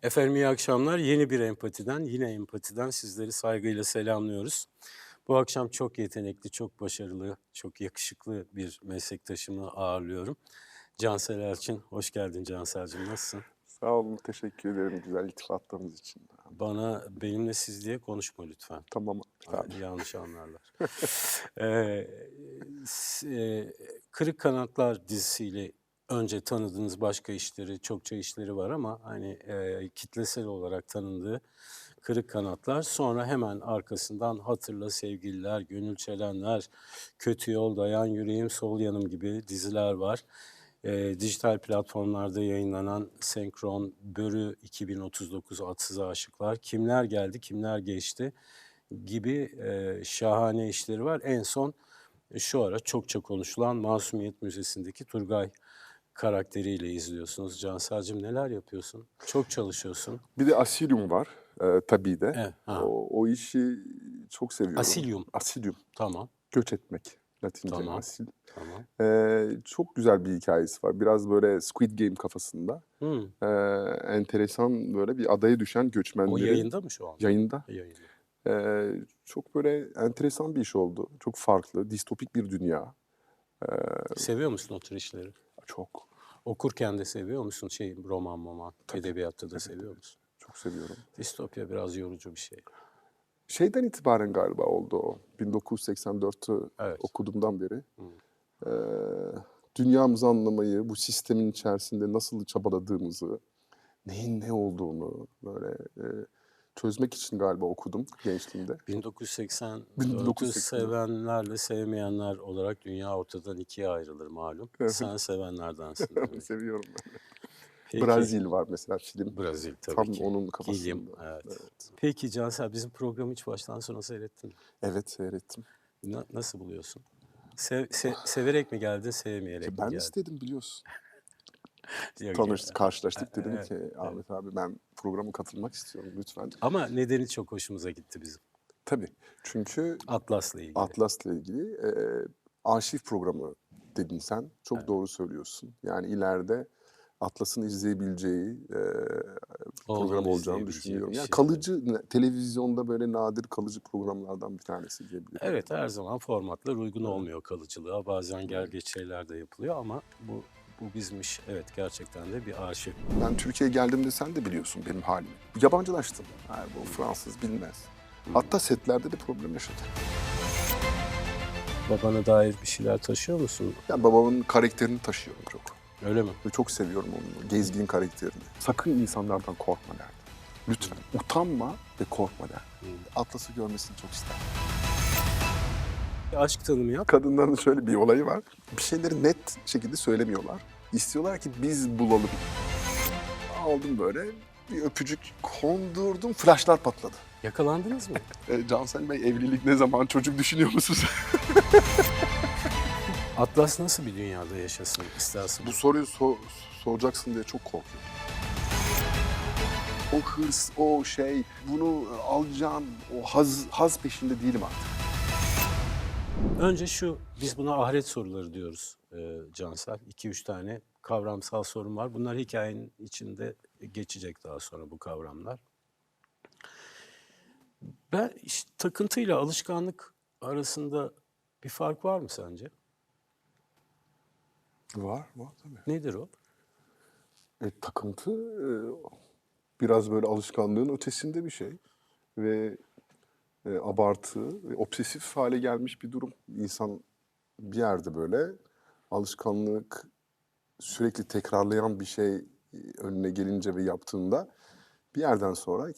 Efendim iyi akşamlar. Yeni bir empatiden, yine empatiden sizleri saygıyla selamlıyoruz. Bu akşam çok yetenekli, çok başarılı, çok yakışıklı bir meslektaşımı ağırlıyorum. Cansel Erçin. Hoş geldin Cansel'cim. Nasılsın? Sağ olun, teşekkür ederim güzel iltifatlarınız için. Benimle siz diye konuşma lütfen. Tamam abi. Yanlış anlarlar. Eee, Kırık Kanatlar dizisiyle önce tanıdığınız başka işleri, çokça işleri var ama hani kitlesel olarak tanındığı Kırık Kanatlar. Sonra hemen arkasından Hatırla Sevgililer, Gönül Çelenler, Kötü Yol, Dayan Yüreğim, Sol Yanım gibi diziler var. Dijital platformlarda yayınlanan Senkron, Börü 2039, Atsız Aşıklar, Kimler Geldi, Kimler Geçti gibi şahane işleri var. En son şu ara çokça konuşulan Masumiyet Müzesi'ndeki Turgay karakteriyle izliyorsunuz. Cansel'cim neler yapıyorsun? Çok çalışıyorsun. Bir de Asilium var tabii de. Evet, ha. O işi çok seviyorum. Asilium. Asilium, Tamam, göç etmek. Latince tamam, asil. tamam. Çok güzel bir hikayesi var. Biraz böyle Squid Game kafasında. Hı. Enteresan böyle bir adaya düşen O göçmenlerin yayında mı şu anda? yayında. Yayında. Çok böyle enteresan bir iş oldu. Çok farklı, distopik bir dünya. Seviyor musun o tür işleri? Çok, Okurken de seviyor musun? Roman, tabii, edebiyatta da tabii, seviyor tabii. musun? Çok seviyorum. Distopya biraz yorucu bir şey. Şeyden itibaren galiba oldu o. 1984'ü Evet. okuduğumdan beri. Hı. Dünyamızı anlamayı, bu sistemin içerisinde nasıl çabaladığımızı, neyin ne olduğunu böyle çözmek için galiba okudum gençliğimde. 1984'ü 1980. sevenlerle sevmeyenler olarak dünya ortadan ikiye ayrılır malum. Sen sevenlerdensin demek. Seviyorum ben. Peki, Brazil var mesela film. Brazil tabii Tam ki. onun Gilim, kafasında. evet. Evet. Peki Cansel, bizim programı hiç baştan sona seyrettin mi? Evet, seyrettim. Nasıl buluyorsun? Severek mi geldin, Ki sevmeyerek mi ben geldin? istedim biliyorsun. Yok ya. Karşılaştık dedim Evet, ki evet. Ahmet abi ben programa katılmak istiyorum lütfen. Ama nedeni çok hoşumuza gitti bizim. Tabii. Çünkü Atlas'la ilgili. Atlas'la ilgili arşiv programı dedin sen. Çok Evet. doğru söylüyorsun. Yani ileride Atlas'ın izleyebileceği program Oğlunun olacağını izleyebileceği bir düşünüyorum. Yani şey. Evet. kalıcı, televizyonda böyle nadir kalıcı programlardan bir tanesi diyebilirim. Evet, her zaman formatlar uygun Evet. olmuyor kalıcılığa. Bazen gel geç şeyler de yapılıyor ama bu bizmiş. Evet, gerçekten de bir arşiv. Ben Türkiye'ye geldiğimde sen de biliyorsun benim halimi. Yabancılaştım. Yani bu Fransız bilmez. Hatta setlerde de problem yaşadım. Babana dair bir şeyler taşıyor musun? Yani babamın karakterini taşıyorum çok. Öyle mi? Ve çok seviyorum onun gezgin karakterini. Sakın insanlardan korkma derdi. Lütfen utanma ve korkma derdi. Atlas'ı görmesini çok isterdim. Aşk tanımı yap. Kadınların şöyle bir olayı var. Bir şeyleri net şekilde söylemiyorlar. İstiyorlar ki biz bulalım. Aldım böyle bir öpücük kondurdum, flashlar patladı. Yakalandınız mı? Cansel Bey evlilik ne zaman, çocuk düşünüyor musunuz? Atlas nasıl bir dünyada yaşasın istersin? Bu soruyu soracaksın diye çok korkuyorum. O hırs, o şey, bunu alacağım, o haz peşinde değilim artık. Önce biz buna ahiret soruları diyoruz Cansel. 2-3 tane kavramsal sorun var. Bunlar hikayenin içinde geçecek daha sonra bu kavramlar. Takıntıyla alışkanlık arasında bir fark var mı sence? Var tabii. Nedir o? Takıntı biraz böyle alışkanlığın ötesinde bir şey ve abartı ve obsesif hale gelmiş bir durum. İnsan bir yerde böyle alışkanlık sürekli tekrarlayan bir şey önüne gelince ve yaptığında bir yerden sonra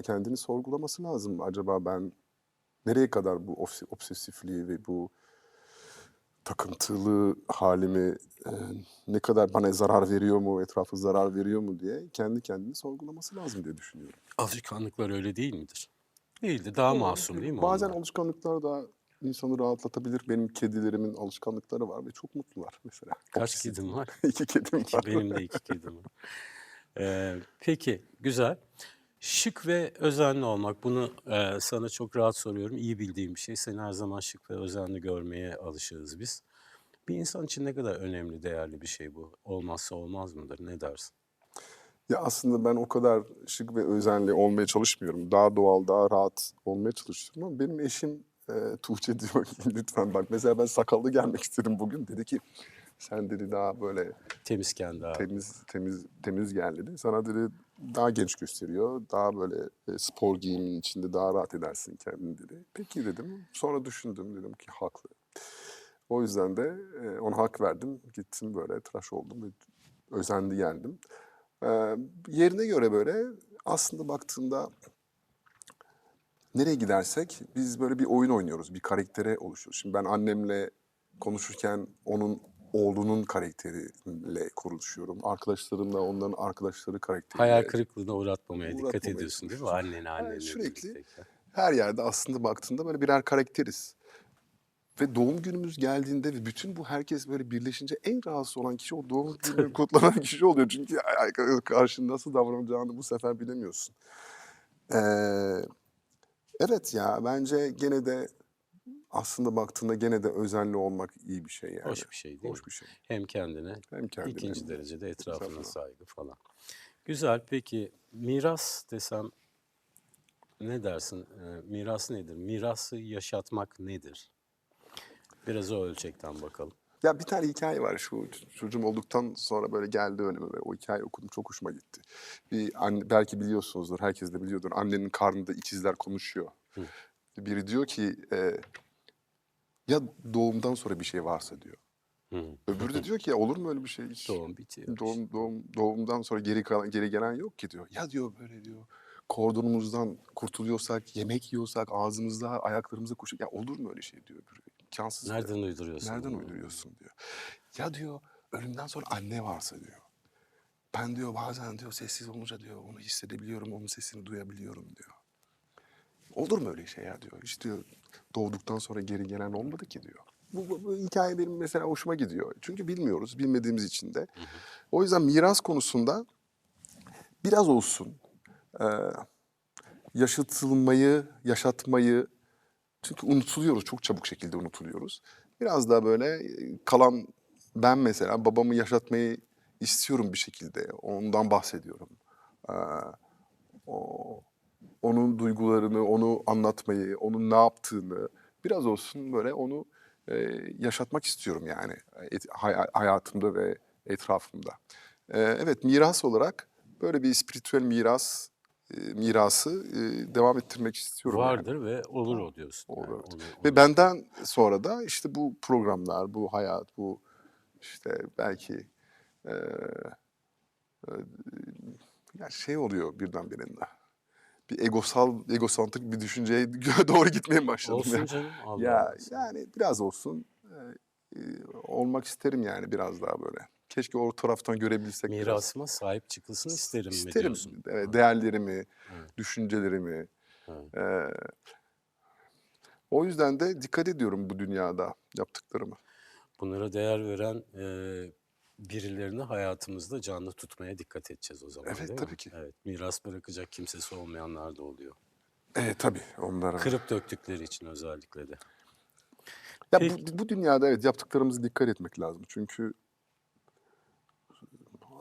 kendini sorgulaması lazım. Acaba ben nereye kadar bu obsesifliği ve bu takıntılı halimi ne kadar bana zarar veriyor mu, etrafa zarar veriyor mu diye kendi kendini sorgulaması lazım diye düşünüyorum. Alışkanlıklar öyle değil midir? Değildi. Daha masum değil mi Bazen onlar? alışkanlıklar da insanı rahatlatabilir. Benim kedilerimin alışkanlıkları var ve çok mutlular mesela. Kaç Obsesif. kedim var? 2 kedim var. Benim de 2 kedim var. Peki, güzel. Şık ve özenli olmak. Bunu sana çok rahat soruyorum. İyi bildiğim bir şey. Seni her zaman şık ve özenli görmeye alışığız biz. Bir insan için ne kadar önemli, değerli bir şey bu? Olmazsa olmaz mıdır? Ne dersin? Ya aslında ben o kadar şık ve özenli olmaya çalışmıyorum. Daha doğal, daha rahat olmaya çalışıyorum ama benim eşim Tuğçe diyor ki lütfen bak mesela ben sakallı gelmek istedim bugün. Dedi ki sen dedi daha böyle Temizken daha. temiz gel dedi. Sana dedi daha genç gösteriyor. Daha böyle spor giyimin içinde daha rahat edersin kendini dedi. Peki dedim. Sonra düşündüm dedim ki haklı. O yüzden de ona hak verdim. Gittim böyle tıraş oldum ve özendi geldim. Yerine göre böyle aslında baktığında nereye gidersek biz böyle bir oyun oynuyoruz. Bir karaktere oluşuyoruz. Şimdi ben annemle konuşurken onun oğlunun karakteriyle konuşuyorum. Arkadaşlarımla onların arkadaşları Hayal karakteriyle kırıklığına uğratmamaya dikkat uğratmamaya ediyorsun değil mi? çalışıyoruz. Anneni Yani annenle sürekli birlikteyken. her yerde aslında baktığında böyle birer karakteriz. Ve doğum günümüz geldiğinde ve bütün bu herkes böyle birleşince en rahatsız olan kişi o doğum günü kutlanan kişi oluyor. Çünkü karşında nasıl davranacağını bu sefer bilemiyorsun. Ee, evet ya bence gene de aslında baktığında gene de özenli olmak iyi bir şey yani. Hoş bir şey değil mi? Hoş bir şey. Hem kendine, Hem kendine ikinci hem de derecede etrafına etrafına. saygı falan. Güzel. Peki miras desem ne dersin? Miras nedir? Mirası yaşatmak nedir? Biraz o ölçekten bakalım. Ya bir tane hikaye var şu çocuğum olduktan sonra böyle geldi önüme ve o hikayeyi okudum çok hoşuma gitti. Bir anne, belki biliyorsunuzdur herkes de biliyordur annenin karnında ikizler konuşuyor. Hı. Biri diyor ki ya doğumdan sonra bir şey varsa diyor. Hı. Öbürü de diyor ki ya olur mu öyle bir şey hiç? Doğum bitiyor işte. Doğumdan sonra geri gelen yok ki diyor. Ya diyor böyle diyor. Kordonumuzdan kurtuluyorsak, yemek yiyorsak, ağzımızda, ayaklarımıza kuşak. Ya olur mu öyle şey diyor öbürü. İmkansız diyor. Nereden uyduruyorsun Nereden bunu? uyduruyorsun diyor. Ya diyor ölümden sonra anne varsa diyor. Ben diyor bazen diyor sessiz olunca diyor onu hissedebiliyorum, onun sesini duyabiliyorum diyor. Olur mu öyle şey ya diyor. Hiç diyor doğduktan sonra geri gelen olmadı ki diyor. Bu hikaye benim mesela hoşuma gidiyor. Çünkü bilmiyoruz, bilmediğimiz için de. Hı hı. O yüzden miras konusunda biraz olsun yaşatmayı, çünkü unutuluyoruz, çok çabuk şekilde unutuluyoruz. Biraz daha böyle kalan, ben mesela babamı yaşatmayı istiyorum bir şekilde, ondan bahsediyorum. Ee, o, onun duygularını, onu anlatmayı, onun ne yaptığını, biraz olsun böyle onu yaşatmak istiyorum yani hayatımda ve etrafımda. Evet, miras olarak böyle bir spiritüel mirası devam ettirmek istiyorum yani. Vardır ve olur o diyorsun. Olur, Yani evet. Ve onu yapmak. benden sonra da işte bu programlar, bu hayat, bu işte belki e, ya şey oluyor birdenbire. Bir egosantrik bir düşünceye doğru gitmeye başladım Olsun ya. canım. Allah Ya Allah sen. yani biraz olsun olmak isterim yani biraz daha böyle. Keşke o taraftan görebilsek biraz. Mirasıma sahip çıkılsın isterim mi İsterim diyorsun? Ha, değerlerimi, evet, düşüncelerimi. evet. e, o yüzden de dikkat ediyorum bu dünyada yaptıklarımı. Bunlara değer veren birilerini hayatımızda canlı tutmaya dikkat edeceğiz o zaman Evet değil mi? tabii ki. Evet, miras bırakacak kimsesi olmayanlar da oluyor. Tabii onlara. Kırıp döktükleri için özellikle de. Ya Peki, bu dünyada evet yaptıklarımıza dikkat etmek lazım. Çünkü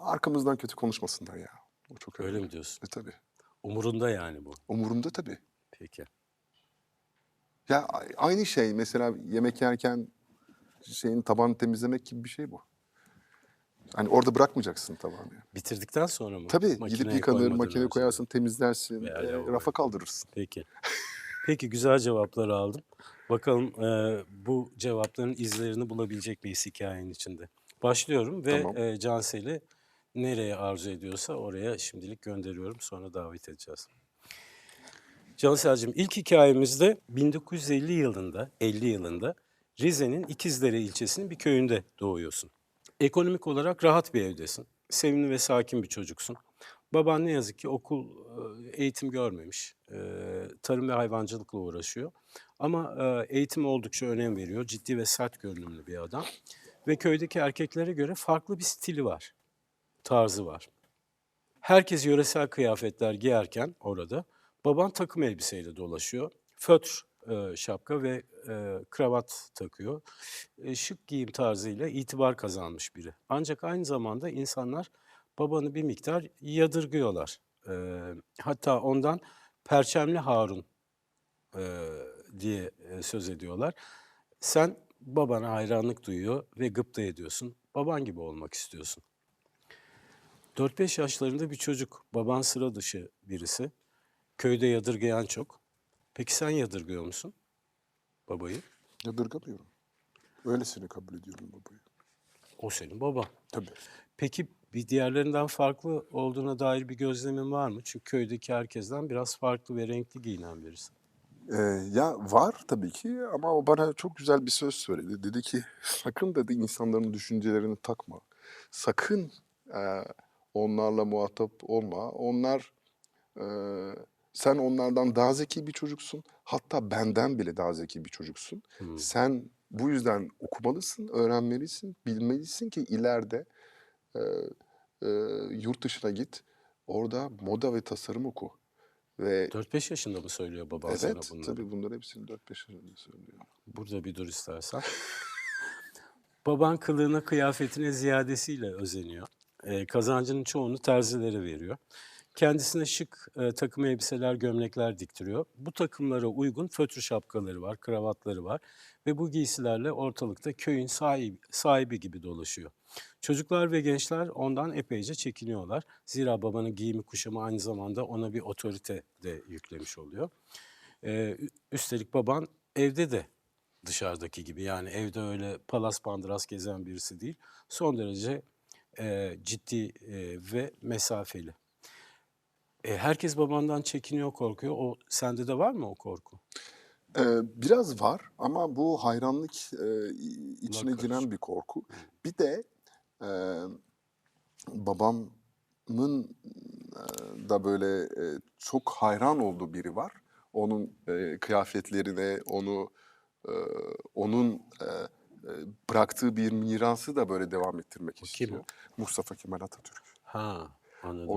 arkamızdan kötü konuşmasınlar ya. O çok öyle önemli. mi diyorsun? Tabii. Umurunda yani bu. Umurumda tabii. Peki. Ya aynı şey mesela yemek yerken şeyin tabanı temizlemek gibi bir şey bu. Hani orada bırakmayacaksın tabanı. Yani. Bitirdikten sonra mı? Tabii gidip Makineye yıkanır, koymadan makineye önce koyarsın, temizlersin, veya lavaboya. rafa kaldırırsın. Peki. Peki güzel cevaplar aldım. Bakalım bu cevapların izlerini bulabilecek miyiz hikayenin içinde? Başlıyorum ve Tamam. Cansel'i nereye arzu ediyorsa oraya şimdilik gönderiyorum. Sonra davet edeceğiz. Cansel'cim ilk hikayemizde 1950 yılında, 50 yılında Rize'nin İkizdere ilçesinin bir köyünde doğuyorsun. Ekonomik olarak rahat bir evdesin. Sevimli ve sakin bir çocuksun. Baban ne yazık ki eğitim görmemiş. Tarım ve hayvancılıkla uğraşıyor. Ama eğitime oldukça önem veriyor. Ciddi ve sert görünümlü bir adam. Ve köydeki erkeklere göre farklı bir stili var, tarzı var. Herkes yöresel kıyafetler giyerken orada baban takım elbiseyle dolaşıyor. Fötr şapka ve kravat takıyor. Şık giyim tarzıyla itibar kazanmış biri. Ancak aynı zamanda insanlar babanı bir miktar yadırgıyorlar. Hatta ondan Perçemli Harun diye söz ediyorlar. Sen babana hayranlık duyuyor ve gıpta ediyorsun. Baban gibi olmak istiyorsun. 4-5 yaşlarında bir çocuk, baban sıra dışı birisi. Köyde yadırgayan çok. Peki sen yadırgıyor musun babayı? Yadırgamıyorum. Öylesine kabul ediyorum babayı. O senin baban. Tabii. Peki bir diğerlerinden farklı olduğuna dair bir gözlemin var mı? Çünkü köydeki herkesten biraz farklı ve renkli giyinen birisi. Ya var tabii ki ama o bana çok güzel bir söz söyledi. Dedi ki sakın dedi insanların düşüncelerini takma. Sakın onlarla muhatap olma. Sen onlardan daha zeki bir çocuksun. Hatta benden bile daha zeki bir çocuksun. Hmm. Sen bu yüzden okumalısın, öğrenmelisin, bilmelisin ki ileride e, e, yurt dışına git. Orada moda ve tasarım oku. Ve 4-5 yaşında mı söylüyor baban sana evet, bunları? tabii bunların hepsini 4-5 yaşında söylüyor. Burada bir dur istersen. Baban kılığına, kıyafetine ziyadesiyle özeniyor. Kazancının çoğunu terzilere veriyor. Kendisine şık takım elbiseler, gömlekler diktiriyor. Bu takımlara uygun fötr şapkaları var, kravatları var ve bu giysilerle ortalıkta köyün sahibi gibi dolaşıyor. Çocuklar ve gençler ondan epeyce çekiniyorlar. Zira babanın giyimi kuşamı aynı zamanda ona bir otorite de yüklemiş oluyor. Üstelik baban evde de dışarıdaki gibi, yani evde öyle palas pandıras gezen birisi değil. Son derece ciddi ve mesafeli. Herkes babandan çekiniyor, korkuyor. Sende de var mı o korku? Biraz var ama bu hayranlık içine Bunlar karışık. giren bir korku. Bir de e, babamın da böyle çok hayran olduğu biri var. Onun kıyafetlerine, e, onun bıraktığı bir mirası da böyle devam ettirmek O kim istiyor. o? Mustafa Kemal Atatürk. Ha, anladım.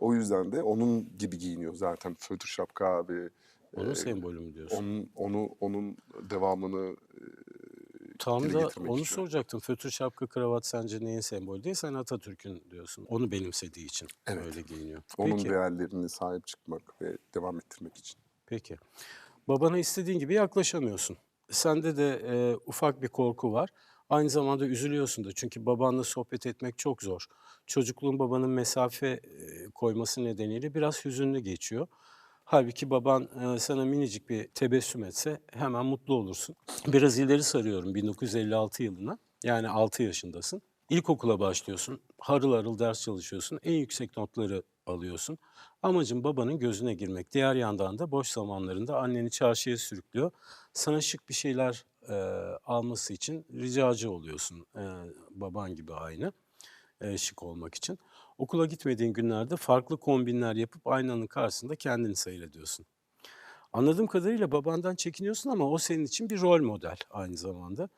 O yüzden de onun gibi giyiniyor zaten. Fötr şapka ve Onun sembolü mü diyorsun? onun devamını Tam dile da getirmek onu istiyor. soracaktım. Fötr şapka kravat sence neyin sembolü değil? Sen Atatürk'ün diyorsun. Onu benimsediği için Evet. öyle giyiniyor. Onun Peki, değerlerine sahip çıkmak ve devam ettirmek için. peki. Babana istediğin gibi yaklaşamıyorsun. Sende de ufak bir korku var. Aynı zamanda üzülüyorsun da, çünkü babanla sohbet etmek çok zor. Çocukluğun babanın mesafe koyması nedeniyle biraz hüzünlü geçiyor. Halbuki baban sana minicik bir tebessüm etse hemen mutlu olursun. Biraz ileri sarıyorum 1956 yılına. Yani 6 yaşındasın. İlkokula başlıyorsun. Harıl harıl ders çalışıyorsun. En yüksek notları alıyorsun. Amacın babanın gözüne girmek. Diğer yandan da boş zamanlarında anneni çarşıya sürüklüyor. Sana şık bir şeyler alması için ricacı oluyorsun. Baban gibi aynı, şık olmak için. Okula gitmediğin günlerde farklı kombinler yapıp aynanın karşısında kendini seyrediyorsun. Anladığım kadarıyla babandan çekiniyorsun ama o senin için bir rol model aynı zamanda.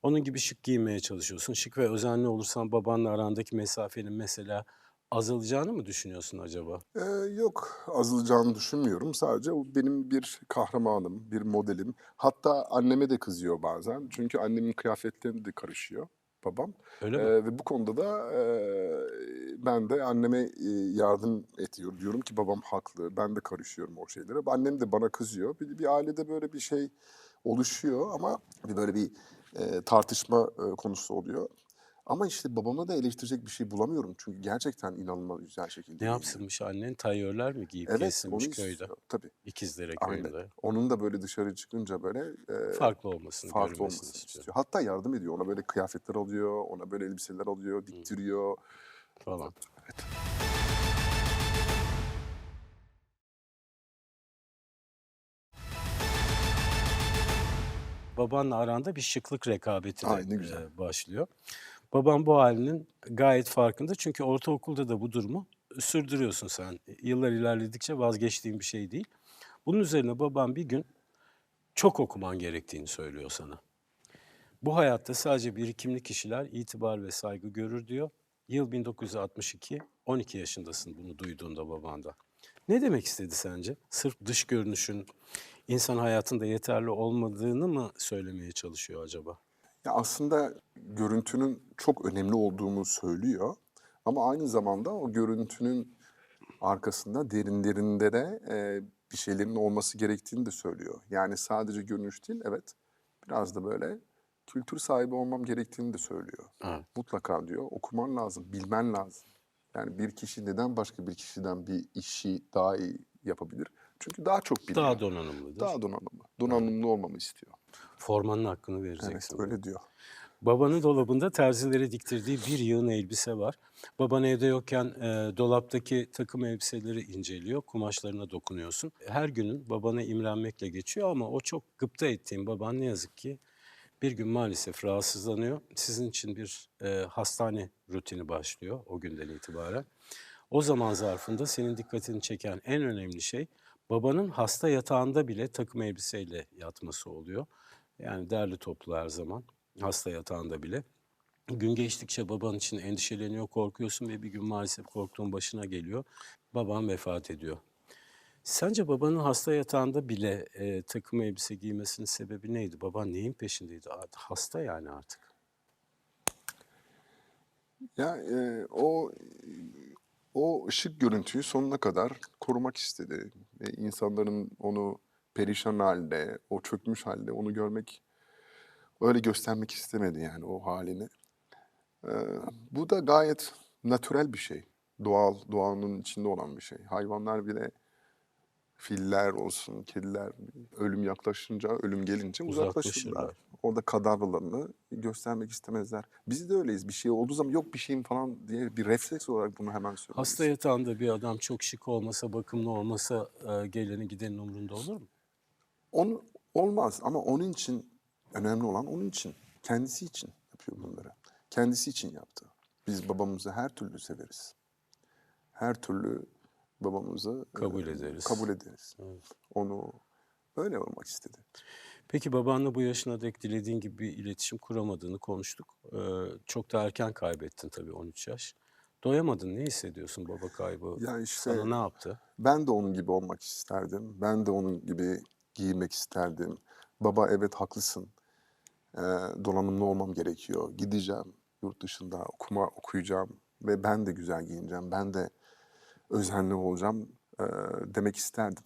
Onun gibi şık giyinmeye çalışıyorsun. Şık ve özenli olursan babanla arandaki mesafenin mesela azalacağını mı düşünüyorsun acaba? Yok, azalacağını düşünmüyorum. Sadece o benim bir kahramanım, bir modelim. Hatta anneme de kızıyor bazen. Çünkü annemin kıyafetlerine de karışıyor babam. Öyle mi? Ve bu konuda da ben de anneme yardım ediyorum. Diyorum ki babam haklı, ben de karışıyorum o şeylere. Annem de bana kızıyor. Bir ailede böyle bir şey oluşuyor ama böyle bir tartışma konusu oluyor. Ama işte babama da eleştirecek bir şey bulamıyorum. Çünkü gerçekten inanılmaz güzel şekilde Ne giyiniyor. yapsınmış annen? Tayörler mi giyip Evet, gezsinmiş onu köyde? istiyor tabii. İkizdere Aynen. köyünde. Onun da böyle dışarı çıkınca böyle Farklı olmasını, farklı görünmesini olmasını istiyor istiyor. Hatta yardım ediyor. Ona böyle kıyafetler alıyor, ona böyle elbiseler alıyor, diktiriyor. falan. Evet. Babanla aranda bir şıklık rekabeti de Ay ne güzel. başlıyor. Babam bu halinin gayet farkında, çünkü ortaokulda da bu durumu sürdürüyorsun sen. Yıllar ilerledikçe vazgeçtiğin bir şey değil. Bunun üzerine babam bir gün çok okuman gerektiğini söylüyor sana. Bu hayatta sadece birikimli kişiler itibar ve saygı görür diyor. Yıl 1962, 12 yaşındasın bunu duyduğunda babandan. Ne demek istedi sence? Sırf dış görünüşün insan hayatında yeterli olmadığını mı söylemeye çalışıyor acaba? Ya aslında görüntünün çok önemli olduğunu söylüyor. Ama aynı zamanda o görüntünün arkasında derinlerinde de bir şeylerin olması gerektiğini de söylüyor. Yani sadece görünüş değil, evet, biraz da böyle kültür sahibi olmam gerektiğini de söylüyor. Evet. Mutlaka diyor, okuman lazım, bilmen lazım. Yani bir kişi neden başka bir kişiden bir işi daha iyi yapabilir? Çünkü daha çok biliyor. Daha donanımlıdır. Daha donanımlı. Donanımlı olmamı istiyor. Formanın hakkını Evet, vereceksin. öyle diyor. Babanın dolabında terzilere diktirdiği bir yığın elbise var. Baban evde yokken dolaptaki takım elbiseleri inceliyor, kumaşlarına dokunuyorsun. Her günün babana imrenmekle geçiyor ama o çok gıpta ettiğin baban ne yazık ki bir gün maalesef rahatsızlanıyor. Sizin için bir hastane rutini başlıyor o günden itibaren. O zaman zarfında senin dikkatini çeken en önemli şey babanın hasta yatağında bile takım elbiseyle yatması oluyor. Yani derli toplu her zaman hasta yatağında bile. Gün geçtikçe baban için endişeleniyor, korkuyorsun ve bir gün maalesef korktuğun başına geliyor. Baban vefat ediyor. Sence babanın hasta yatağında bile takım elbise giymesinin sebebi neydi? Baban neyin peşindeydi? Hasta yani artık. Ya o ışık görüntüyü sonuna kadar korumak istedi. İnsanların onu perişan halde, o çökmüş halde onu görmek, öyle göstermek istemedi yani o halini. Ee, Bu da gayet natürel bir şey. Doğal, doğanın içinde olan bir şey. Hayvanlar bile, filler olsun, kediler ölüm yaklaşınca, ölüm gelince uzaklaşırlar. Uzaklaşırlar. Orada kadavralarını göstermek istemezler. Biz de öyleyiz. Bir şey olduğu zaman yok bir şeyim falan diye bir refleks olarak bunu hemen Hasta söyleriz. yatağında bir adam çok şık olmasa, bakımlı olmasa geleni gidenin umurunda olur mu? Onu olmaz ama onun için önemli olan onun için. Kendisi için yapıyor bunları. Kendisi için yaptı. Biz babamızı her türlü severiz. Her türlü babamızı Kabul ederiz. kabul ederiz. Evet. Onu öyle olmak istedi. Peki babanla bu yaşına dek dilediğin gibi bir iletişim kuramadığını konuştuk. Çok da erken kaybettin tabii 13 yaş. Doyamadın. Ne hissediyorsun baba kaybı? Ya Sana işte ne yaptı? ben de onun gibi olmak isterdim. Ben de onun gibi giyinmek isterdim. Baba evet haklısın. Donanımlı olmam gerekiyor. Gideceğim yurt dışında okuyacağım ve ben de güzel giyineceğim. Ben de özenli olacağım demek isterdim.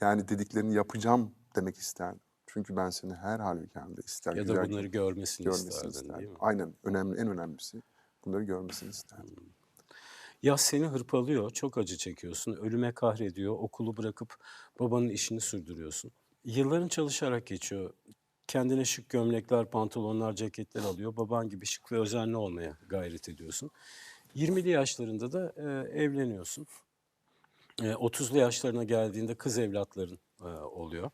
Yani dediklerini yapacağım demek isterdim. Çünkü ben seni her halükarda ister Ya da güzel bunları görmesini görmesini isterdin, değil isterdim. mi? Aynen önemli, en önemlisi bunları görmesini isterdim. Yaz seni hırpalıyor, çok acı çekiyorsun, ölüme kahrediyor, okulu bırakıp babanın işini sürdürüyorsun. Yılların çalışarak geçiyor. Kendine şık gömlekler, pantolonlar, ceketler alıyor. Baban gibi şık ve özenli olmaya gayret ediyorsun. 20'li yaşlarında da evleniyorsun. 30'lu yaşlarına geldiğinde kız evlatların oluyor.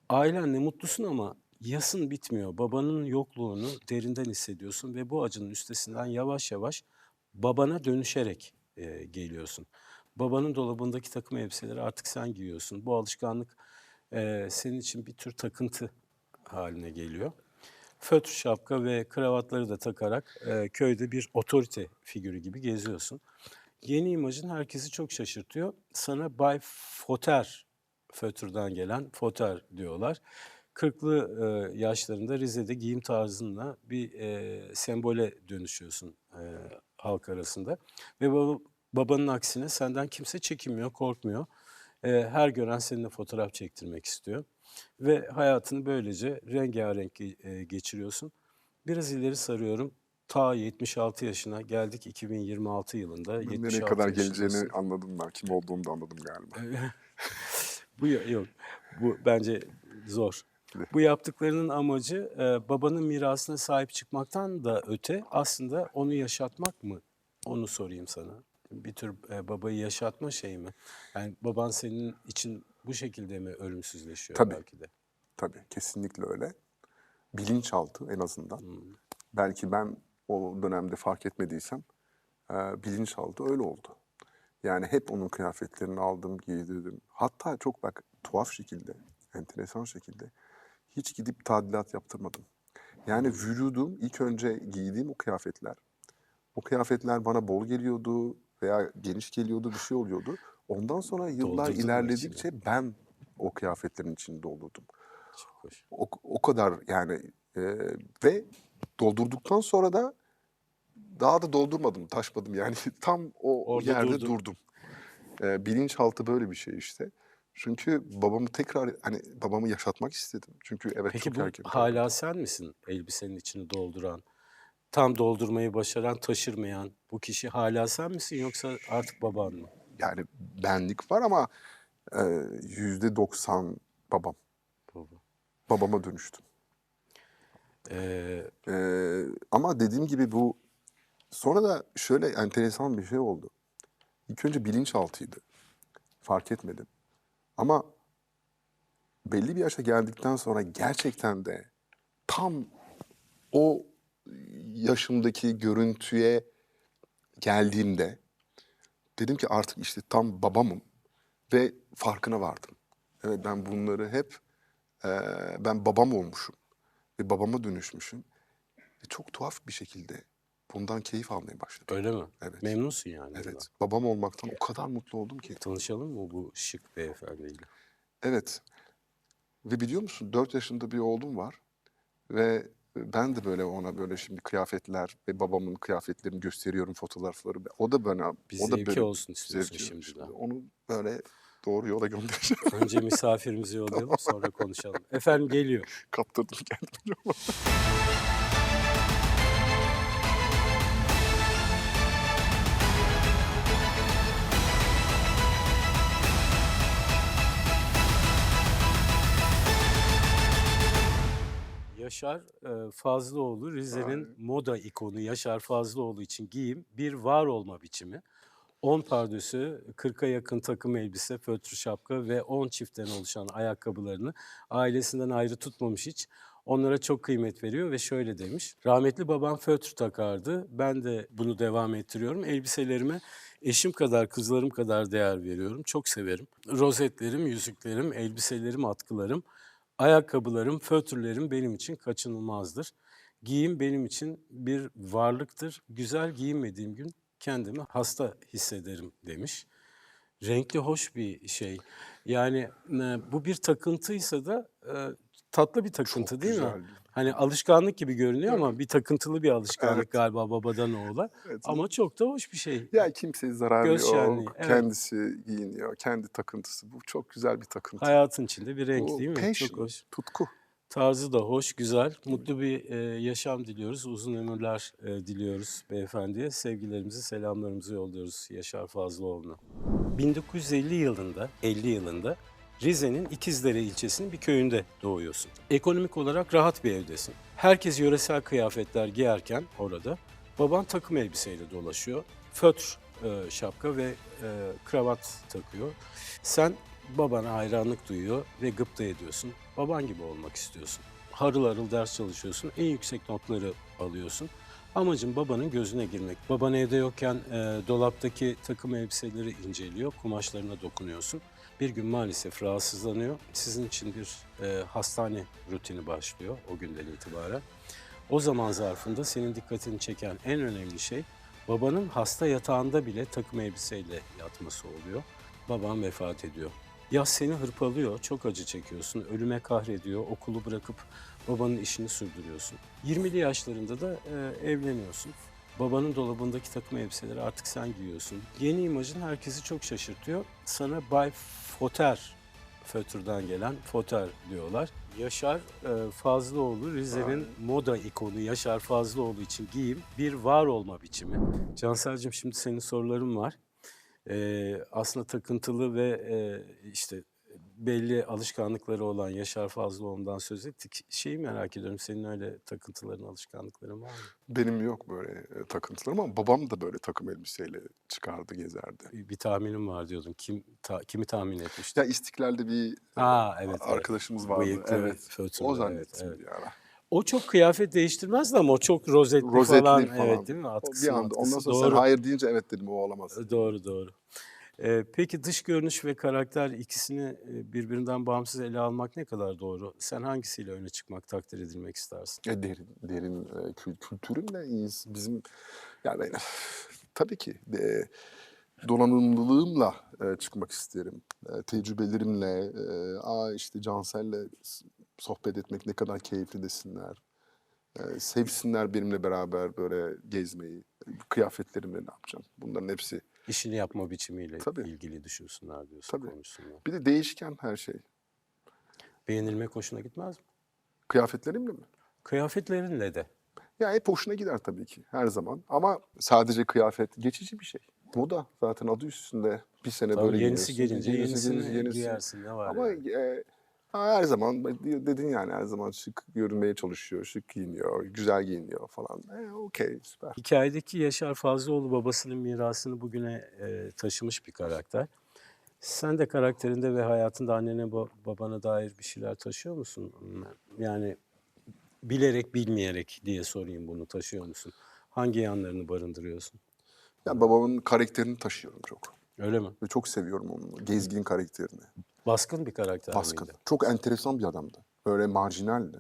Ailenle mutlusun ama yasın bitmiyor. Babanın yokluğunu derinden hissediyorsun ve bu acının üstesinden yavaş yavaş babana dönüşerek geliyorsun. Babanın dolabındaki takım elbiseleri artık sen giyiyorsun. Bu alışkanlık senin için bir tür takıntı haline geliyor. Fötr şapka ve kravatları da takarak köyde bir otorite figürü gibi geziyorsun. Yeni imajın herkesi çok şaşırtıyor. Sana Bay Foter, Fötr'den gelen Foter diyorlar. 40'lı yaşlarında Rize'de giyim tarzınla bir sembole dönüşüyorsun halk arasında. Ve babanın aksine senden kimse çekinmiyor, korkmuyor. Her gören seninle fotoğraf çektirmek istiyor. Ve hayatını böylece rengarenk geçiriyorsun. Biraz ileri sarıyorum. Ta 76 yaşına geldik 2026 yılında. Ben nereye kadar 76 geleceğini yaşındasın. anladım ben. Kim olduğunu da anladım galiba. Yok. Bu bence zor. Bu yaptıklarının amacı babanın mirasına sahip çıkmaktan da öte aslında onu yaşatmak mı? Onu sorayım sana. Bir tür babayı yaşatma şeyi mi? Yani baban senin için bu şekilde mi ölümsüzleşiyor Tabii, belki de? tabii. Kesinlikle öyle. Bilinçaltı en azından. Hmm. Belki ben o dönemde fark etmediysem bilinçaltı öyle oldu. Yani hep onun kıyafetlerini aldım, giydirdim. Hatta çok bak tuhaf şekilde, enteresan şekilde hiç gidip tadilat yaptırmadım. Yani vücudum ilk önce giydiğim o kıyafetler bana bol geliyordu veya geniş geliyordu, bir şey oluyordu. Ondan sonra yıllar Doldurdun mu içini? ilerledikçe ben o kıyafetlerin içinde doldurdum. Çok hoş. O kadar yani ve doldurduktan sonra da Daha da doldurmadım, taşmadım yani. Tam o Orada yerde durdun. durdum. Bilinçaltı böyle bir şey işte. Çünkü babamı tekrar, hani, babamı yaşatmak istedim. Çünkü evet, Peki çok bu erken hâlâ kayboldu. sen misin elbisenin içini dolduran, tam doldurmayı başaran, taşırmayan bu kişi hâlâ sen misin yoksa artık baban mı? Yani benlik var ama, %90 babam. Baba. Babama dönüştüm. Eee, Ama dediğim gibi bu sonra da şöyle enteresan bir şey oldu. İlk önce bilinçaltıydı. Fark etmedim. Ama belli bir yaşa geldikten sonra gerçekten de tam o yaşımdaki görüntüye geldiğimde dedim ki artık işte tam babamım ve farkına vardım. Evet, ben bunları hep ben babam olmuşum ve babama dönüşmüşüm ve çok tuhaf bir şekilde bundan keyif almaya başladım. öyle mi? Evet, Memnunsun yani bundan. evet. Babam olmaktan o kadar mutlu oldum ki. Tanışalım mı bu şık beyefendiyle? Evet ve biliyor musun 4 yaşında bir oğlum var ve ben de böyle ona böyle şimdi kıyafetler ve babamın kıyafetlerini gösteriyorum, fotoğrafları. O da bana Bir o da zevki böyle olsun istiyorsun zevki. şimdiden. Şimdi onu böyle doğru yola göndereceğim. Önce misafirimizi yollayalım, sonra konuşalım. Efendim geliyor. Kaptırdım kendimi. Yaşar Fazlıoğlu, Rize'nin Ay, moda ikonu Yaşar Fazlıoğlu için giyim bir var olma biçimi. 10 pardösü, 40'a yakın takım elbise, fötr şapka ve 10 çiftten oluşan ayakkabılarını ailesinden ayrı tutmamış hiç. Onlara çok kıymet veriyor ve şöyle demiş. Rahmetli babam fötr takardı. Ben de bunu devam ettiriyorum. Elbiselerime eşim kadar, kızlarım kadar değer veriyorum. Çok severim. Rozetlerim, yüzüklerim, elbiselerim, atkılarım, ayakkabılarım, fötrlerim benim için kaçınılmazdır. Giyim benim için bir varlıktır. Güzel giyinmediğim gün kendimi hasta hissederim demiş. Renkli, hoş bir şey. Yani bu bir takıntıysa da tatlı bir takıntı çok değil mi? güzeldi. Hani alışkanlık gibi görünüyor ama Evet, bir takıntılı bir alışkanlık evet, galiba babadan oğula. evet. Ama çok da hoş bir şey. Ya kimseye zarar Göz şenliği, yok, evet. kendisi giyiniyor, kendi takıntısı. Bu çok güzel bir takıntı. Hayatın içinde bir renk Bu değil mi? Çok passion, hoş. tutku. Tarzı da hoş, güzel. Mutlu bir yaşam diliyoruz. Uzun ömürler diliyoruz beyefendiye. Sevgilerimizi, selamlarımızı yolluyoruz Yaşar Fazlıoğlu'na. 1950 yılında, 50 yılında Rize'nin İkizdere ilçesinin bir köyünde doğuyorsun. Ekonomik olarak rahat bir evdesin. Herkes yöresel kıyafetler giyerken orada baban takım elbiseyle dolaşıyor. Fötr şapka ve kravat takıyor. Sen babana hayranlık duyuyor ve gıpta ediyorsun. Baban gibi olmak istiyorsun. Harıl harıl ders çalışıyorsun. En yüksek notları alıyorsun. Amacın babanın gözüne girmek. Baban evde yokken dolaptaki takım elbiseleri inceliyor, kumaşlarına dokunuyorsun. Bir gün maalesef rahatsızlanıyor. Sizin için bir hastane rutini başlıyor o günden itibaren. O zaman zarfında senin dikkatini çeken en önemli şey babanın hasta yatağında bile takım elbiseyle yatması oluyor. Baban vefat ediyor. Yaz seni hırpalıyor, çok acı çekiyorsun, ölüme kahrediyor, okulu bırakıp babanın işini sürdürüyorsun. 20'li yaşlarında da evleniyorsun. Babanın dolabındaki takım elbiseleri artık sen giyiyorsun. Yeni imajın herkesi çok şaşırtıyor. Sana Bay Foter, fötrden gelen Foter diyorlar. Yaşar Fazlıoğlu, Rize'nin moda ikonu Yaşar Fazlıoğlu için giyim bir var olma biçimi. Cansel'cim şimdi senin soruların var. Aslında takıntılı ve işte belli alışkanlıkları olan Yaşar Fazlıoğlu'ndan söz ettik. Şeyi merak ediyorum, senin öyle takıntıların, alışkanlıkların var mı? Benim yok böyle takıntılarım ama babam da böyle takım elbiseyle çıkardı, gezerdi. Bir tahminim var diyordun. Kimi tahmin etmiştin? Ya İstiklal'de bir Evet, evet. arkadaşımız vardı. Bıyıklı, Evet. O fötürlü, evet, zannettim evet. bir ara. O çok kıyafet değiştirmezdi ama o çok rozetli Rozetli falan, evet falan. değil mi? O bir Atkısı anda ondan matkısı. sonra sen Doğru, hayır deyince evet dedim, o olamaz. doğru, doğru. Peki dış görünüş ve karakter ikisini birbirinden bağımsız ele almak ne kadar doğru? Sen hangisiyle öne çıkmak, takdir edilmek istersin? Derin kültürümle bizim yani tabii ki donanımlılığımla çıkmak isterim. Tecrübelerimle, işte Cansel'le sohbet etmek ne kadar keyifli desinler. Sevsinler benimle beraber böyle gezmeyi. Kıyafetlerimle ne yapacağım? Bunların hepsi İşini yapma biçimiyle tabii, ilgili düşünsünler diyorsun, tabii. konuşsunlar. Bir de değişken her şey. Beğenilmek hoşuna gitmez mi? Kıyafetlerimle mi? Kıyafetlerinle de. Ya hep hoşuna gider tabii ki her zaman. Ama sadece kıyafet geçici bir şey. Moda zaten adı üstünde. Bir sene Tabii böyle yenisi giyiniyorsun, gelince yenisi, yenisini yenisi. giyersin, ne var Ama yani? her zaman dedin yani her zaman şık görünmeye çalışıyor, şık giyiniyor, güzel giyiniyor falan. Okey, süper. Hikayedeki Yaşar Fazlıoğlu babasının mirasını bugüne taşımış bir karakter. Sen de karakterinde ve hayatında annene babana dair bir şeyler taşıyor musun? Yani bilerek bilmeyerek diye sorayım, bunu taşıyor musun? Hangi yanlarını barındırıyorsun? Ya babamın karakterini taşıyorum çok. Öyle mi? Ve çok seviyorum onun gezgin karakterini. Baskın bir karakter Baskın. miydi? Çok enteresan bir adamdı. Böyle marjinaldi.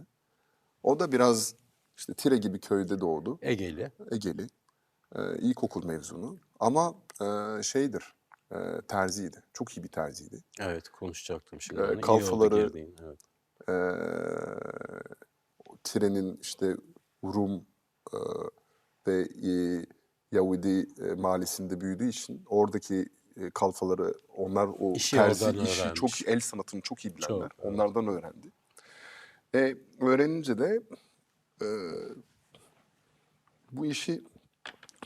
O da biraz işte Tire gibi köyde doğdu. Egeli. Egeli. İlkokul mezunu. Ama şeydir, terziydi. Çok iyi bir terziydi. Evet, konuşacaktım şimdi onu. İyi oldu Kalfaları girdiğin. Evet. e, Tire'nin işte Rum e, ve Yahudi mahallesinde büyüdüğü için oradaki kalfaları onlar o İşi oradan terzi işi öğrenmiş. çok el sanatını çok iyi bilenler. Çok. Evet. Onlardan öğrendi. Öğrenince de e, bu işi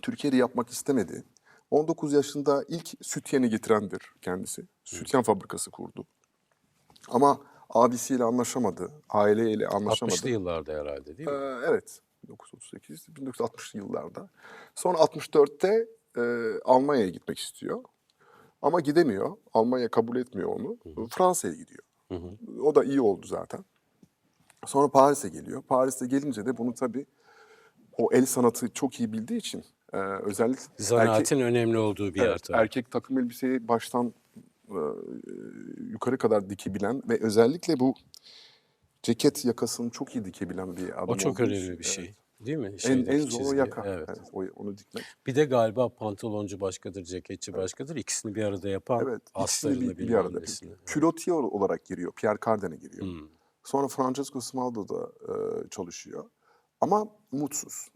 Türkiye'de yapmak istemedi. 19 yaşında ilk sütyeni getirendir kendisi. Sütyen fabrikası kurdu. Ama abisiyle anlaşamadı, aileyle 60'lı anlaşamadı. yıllarda herhalde, değil mi? Evet, 1938, 1960'lı yıllarda. Sonra 64'te Almanya'ya gitmek istiyor. Ama gidemiyor. Almanya kabul etmiyor onu. Fransa'ya gidiyor. Hı hı. O da iyi oldu zaten. Sonra Paris'e geliyor. Paris'e gelince de bunu tabii o el sanatı çok iyi bildiği için özellikle Zanaatin önemli olduğu bir yer evet, tabii. erkek takım elbiseyi baştan e, yukarı kadar dikebilen ve özellikle bu ceket yakasını çok iyi dikebilen bir O adam çok olduğu için önemli bir evet. şey. Değil mi? En Şeydeki zor o çizgi. yaka. Evet. Evet, onu dikmek. Bir de galiba pantoloncu başkadır, ceketçi başkadır. İkisini bir arada yapan Evet, ikisini astarını bir arada bilmem yapıyor. nesini. Evet. Külotiye olarak giriyor. Pierre Cardin'e giriyor. Hmm. Sonra Francesco Smaldo'da çalışıyor. Ama mutsuz.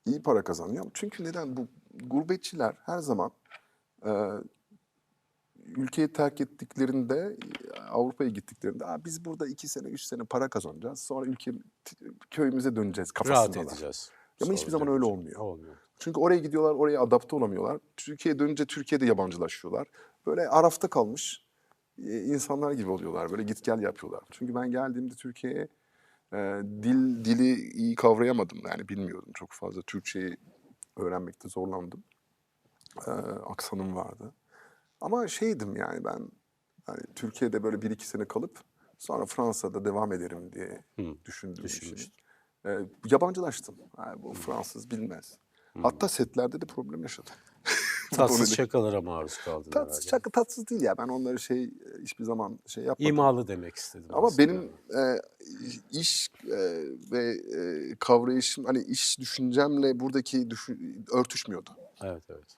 İyi para kazanıyor. Çünkü neden? Bu gurbetçiler her zaman e, ülkeyi terk ettiklerinde, Avrupa'ya gittiklerinde biz burada 2 sene, 3 sene para kazanacağız. Sonra köyümüze döneceğiz Rahat kafasındalar. edeceğiz. Ama hiçbir Sonra zaman öyle dönünce. olmuyor. Olmuyor. Çünkü oraya gidiyorlar, oraya adapte olamıyorlar. Türkiye'ye dönünce Türkiye'de yabancılaşıyorlar. Böyle arafta kalmış insanlar gibi oluyorlar. Böyle git gel yapıyorlar. Çünkü ben geldiğimde Türkiye'ye dili iyi kavrayamadım. Yani bilmiyordum çok fazla. Türkçeyi öğrenmekte zorlandım. Aksanım vardı. Ama şeydim yani ben hani Türkiye'de böyle 1-2 sene kalıp sonra Fransa'da devam ederim diye düşündüğüm için. Düşünmüştüm. Yabancılaştım. Bu Fransız bilmez. Hatta setlerde de problem yaşadım. Bu Tatsız konuyla. şakalara maruz kaldın Tatsız, herhalde. tatsız değil ya. Ben onları hiçbir zaman yapmadım. İmalı demek istedim Ama aslında. benim iş ve kavrayışım, hani iş düşüncemle buradaki örtüşmüyordu. Evet, evet.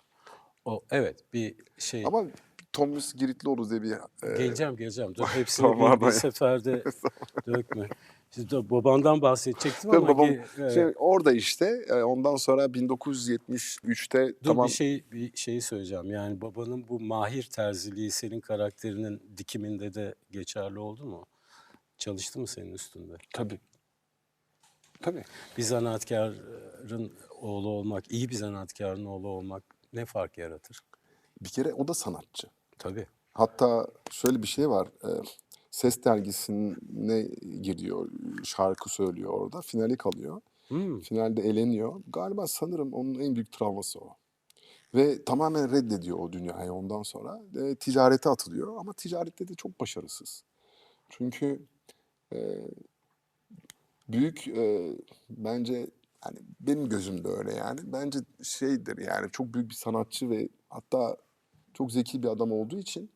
Evet, bir şey. Ama Thomas Giritlioğlu diye bir Geleceğim. Dur, hepsini tamam bir pardon ya. seferde dökme. Şimdi babandan bahsedecektim Tabii ama babam orada işte ondan sonra 1973'te dur, tamam bir şeyi söyleyeceğim. Yani babanın bu mahir terziliği senin karakterinin dikiminde de geçerli oldu mu? Çalıştı mı senin üstünde? tabii tabii. Bir zanaatkarın oğlu olmak, iyi bir zanaatkarın oğlu olmak ne fark yaratır? Bir kere o da sanatçı. Tabii. Hatta şöyle bir şey var. Ses dergisine giriyor, şarkı söylüyor orada. Finale kalıyor. Hmm. Finalde eleniyor. Galiba sanırım onun en büyük travması o. Ve tamamen reddediyor o dünyayı ondan sonra. Ticarete atılıyor ama ticarette de çok başarısız. Çünkü büyük bence hani benim gözümde öyle yani. Bence şeydir yani çok büyük bir sanatçı ve hatta çok zeki bir adam olduğu için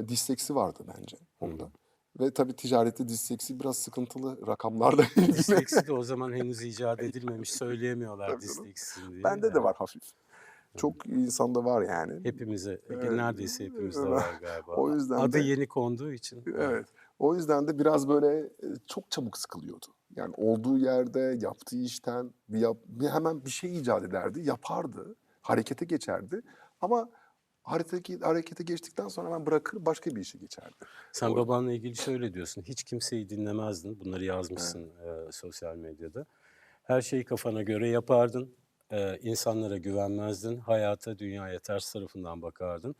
disleksi vardı bence onda. Ve tabii ticarette disleksi biraz sıkıntılı rakamlarla ilgili. Disleksi de o zaman henüz icat edilmemiş, söyleyemiyorlar Tabii canım. disleksisini diye. Bende de Evet. var hafif. Çok insanda var yani. Hepimize, Evet. neredeyse hepimizde var galiba. O yüzden Adı de yeni konduğu için. evet. O yüzden de biraz böyle çok çabuk sıkılıyordu. Yani olduğu yerde, yaptığı işten hemen bir şey icat ederdi, yapardı. harekete geçerdi. Ama harekete geçtikten sonra ben bırakır başka bir işe geçerdi. Sen O, babanla ilgili şöyle diyorsun. Hiç kimseyi dinlemezdin. Bunları evet. yazmışsın sosyal medyada. Her şeyi kafana göre yapardın. İnsanlara güvenmezdin. Hayata, dünyaya ters tarafından bakardın.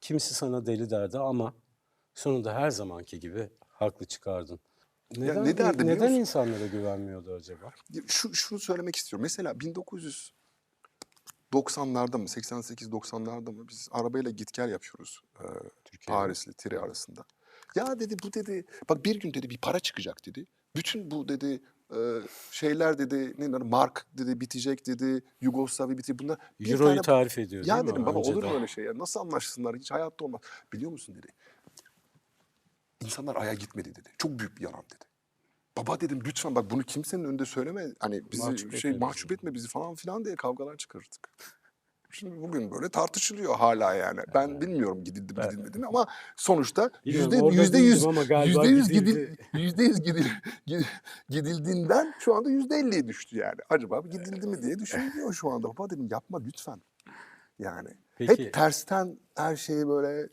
Kimisi sana deli derdi ama sonunda her zamanki gibi haklı çıkardın. Yani ne derdi biliyor Neden musun? insanlara güvenmiyordu acaba? Şunu söylemek istiyorum. Mesela 1990'larda mı, 88-90'larda mı biz arabayla git gel yapıyoruz. Türkiye'de? Paris'le Tire arasında. Ya dedi bu dedi, bak bir gün dedi bir para çıkacak dedi. Bütün bu dedi şeyler dedi, ne mark dedi bitecek dedi, Yugoslavya bitecek. Bunlar bir Euro'yu tane. tarif ediyor değil Ya mi dedim baba olur mu önceden? öyle şey ya? Nasıl anlaşsınlar? Hiç hayatta olmaz. Biliyor musun dedi. İnsanlar Ay'a gitmedi dedi. Çok büyük bir yalan dedi. Baba dedim lütfen bak bunu kimsenin önünde söyleme. Hani bizi Mahcup etme mahcup bizi. etme bizi falan filan diye kavgalar çıkarırdık. Şimdi bugün böyle tartışılıyor hala yani. Ben bilmiyorum gidildi mi Ben, gidilmedi mi ama sonuçta bilmiyorum orada değildim ama galiba gidildi. gidildiğinden şu anda %50'ye düştü yani. Acaba gidildi mi diye düşünülüyor şu anda. Baba dedim yapma lütfen. Yani hep Peki tersten her şeyi böyle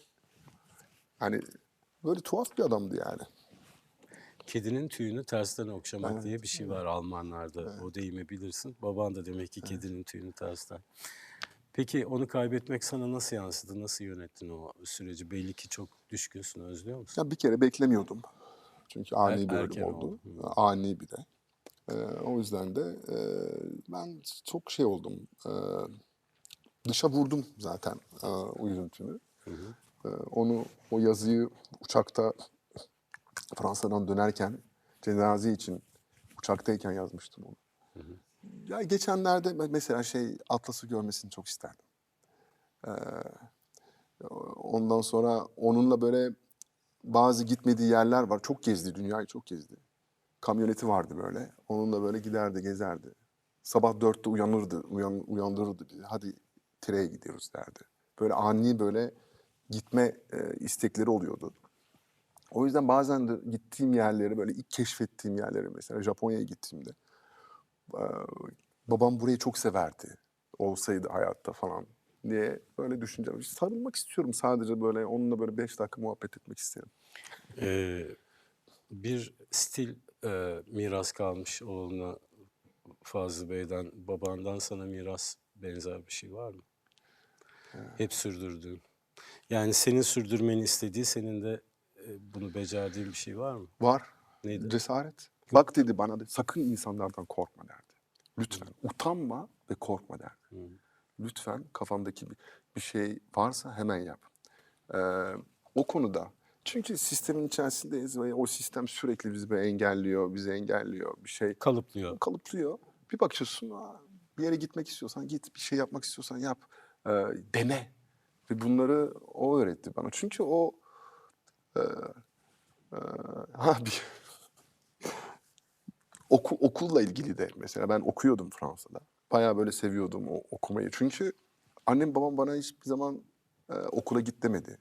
hani böyle tuhaf bir adamdı yani. kedinin tüyünü tersten okşamak Evet, diye bir şey var Almanlarda. O deyimi bilirsin. Baban da demek ki kedinin tüyünü tersten. Peki onu kaybetmek sana nasıl yansıdı? Nasıl yönettin o süreci? Belli ki çok düşkünsün, özlüyor musun? Ya bir kere beklemiyordum. Çünkü ani bir ölüm Erken oldu. oldu. Ani bir de. O yüzden de ben çok şey oldum. Dışa vurdum zaten o üzüntümü. Hı hı. O yazıyı uçakta Fransa'dan dönerken cenaze için uçaktayken yazmıştım onu. Ya geçenlerde mesela Atlas'ı görmesini çok isterdim. Ondan sonra onunla böyle bazı gitmediği yerler var. Çok gezdi, dünyayı çok gezdi. Kamyoneti vardı böyle. Onunla böyle giderdi, gezerdi. Sabah 4'te uyandırırdı bizi. Hadi Tire'ye gidiyoruz derdi. Böyle ani böyle gitme istekleri oluyordu. O yüzden bazen de gittiğim yerleri böyle ilk keşfettiğim yerleri mesela Japonya'ya gittiğimde e, babam burayı çok severdi. Olsaydı hayatta falan diye böyle düşüneceğim. Sarılmak istiyorum sadece böyle onunla böyle 5 dakika muhabbet etmek isterim. Ee, bir stil miras kalmış oğluna Fazlı Bey'den, babandan sana miras benzer bir şey var mı? Hep sürdürdüğün. Yani senin sürdürmeni istediği, senin de bunu becerdiğin bir şey var mı? Var. Nedir? Cesaret. Bak dedi bana de, sakın insanlardan korkma derdi. Lütfen utanma ve korkma derdi. Lütfen kafandaki bir şey varsa hemen yap. Ee, O konuda. Çünkü sistemin içerisindeyiz ve o sistem sürekli bizi engelliyor, bir şey Kalıplıyor. kalıplıyor. Bir bakıyorsun, bir yere gitmek istiyorsan git, bir şey yapmak istiyorsan yap, dene. Ve bunları o öğretti bana. Çünkü o bir okulla ilgili de mesela ben okuyordum Fransa'da. Bayağı böyle seviyordum o okumayı. Çünkü annem babam bana hiçbir zaman okula git demedi.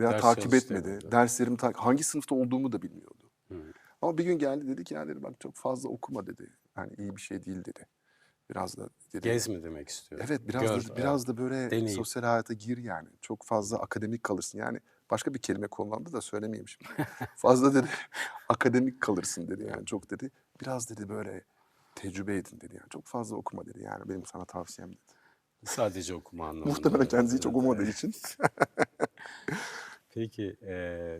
Veya Ders takip çalış etmedi. demedi. Hangi sınıfta olduğumu da bilmiyordu. Ama bir gün geldi dedi ki ya dedi bak çok fazla okuma dedi. Yani iyi bir şey değil dedi. Biraz da dedi. Gez mi demek istiyor? Evet Gör, biraz da böyle deneyim. sosyal hayata gir yani. Çok fazla akademik kalırsın. Yani başka bir kelime kullandı da söylemeyeyim şimdi. Fazla dedi akademik kalırsın dedi yani çok dedi. Biraz dedi böyle tecrübe edin dedi yani. Çok fazla okuma dedi yani benim sana tavsiyem dedi. Sadece okuma anlamında Muhtemelen kendisi hiç herhalde. okumadığı için. Peki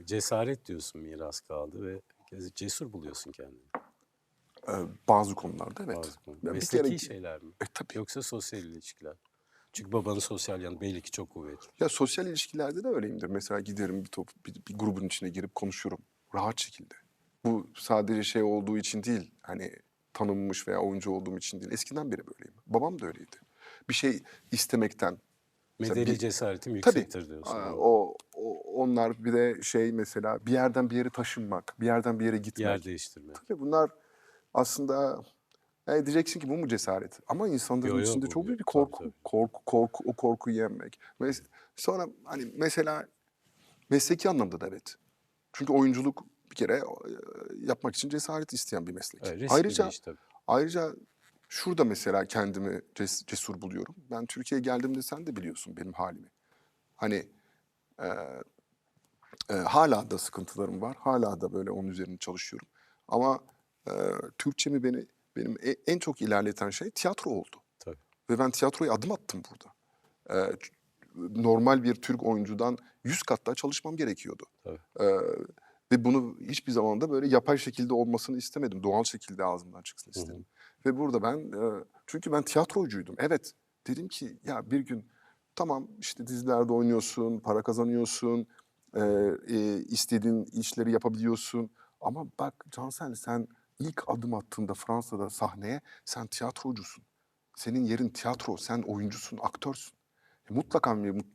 cesaret diyorsun miras kaldı ve cesur buluyorsun kendini Bazı konularda evet. bazı konuda. Ya bir kere Mesleki şeyler mi? tabii. Yoksa sosyal ilişkiler? Çünkü babanın sosyal yanı belli ki çok kuvvetli. Ya sosyal ilişkilerde de öyleyimdir. Mesela giderim bir grubun içine girip konuşurum rahat şekilde. Bu sadece şey olduğu için değil. Hani tanınmış veya oyuncu olduğum için değil. Eskiden beri böyleyim. Babam da öyleydi. Bir şey istemekten. Mesela Medeni cesaretim tabii yüksektir diyorsun. onlar bir de mesela bir yerden bir yere taşınmak, bir yerden bir yere Yer gitmek. değiştirmek. Tabii bunlar aslında diyeceksin ki bu mu cesaret? Ama insanların Yo yo içinde bu çok büyük bir tabii tabii. korku, o korkuyu yenmek. Sonra hani mesela mesleki anlamda da evet. Çünkü oyunculuk bir kere yapmak için cesaret isteyen bir meslek. Evet, riskli bir Ayrıca iş tabii. ayrıca şurada mesela kendimi cesur buluyorum. Ben Türkiye'ye geldiğimde sen de biliyorsun benim halimi. Hani hala da sıkıntılarım var. Hala da böyle onun üzerine çalışıyorum. Ama e, Türkçemi benim en çok ilerleten şey tiyatro oldu. Tabii, Ve ben tiyatroya adım attım burada. E, Normal bir Türk oyuncudan 100 kat daha çalışmam gerekiyordu. tabii. E, Ve bunu hiçbir zaman da böyle yapay şekilde olmasını istemedim. Doğal şekilde ağzımdan çıksın Hı hı. istedim. Ve burada çünkü ben tiyatrocuydum. Evet, dedim ki ya bir gün tamam işte dizilerde oynuyorsun, para kazanıyorsun, istediğin işleri yapabiliyorsun. Ama bak Cansel, sen ilk adım attığında Fransa'da sahneye sen tiyatrocusun. Senin yerin tiyatro, sen oyuncusun, aktörsün.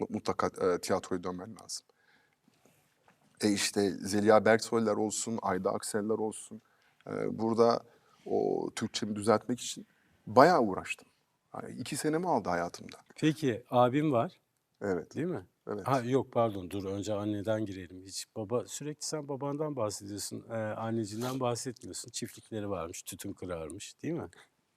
Mutlaka tiyatroya dönmen lazım. İşte Zeliha Berksoy'lar olsun, Ayda Aksel'ler olsun. Burada o Türkçemi düzeltmek için bayağı uğraştım. Yani 2 senemi aldı hayatımda. Peki abim var, Evet, değil mi? Ha evet. yok pardon, dur önce anneden girelim. Hiç sürekli sen babandan bahsediyorsun. Annecinden bahsetmiyorsun. Çiftlikleri varmış, tütün kırarmış, değil mi?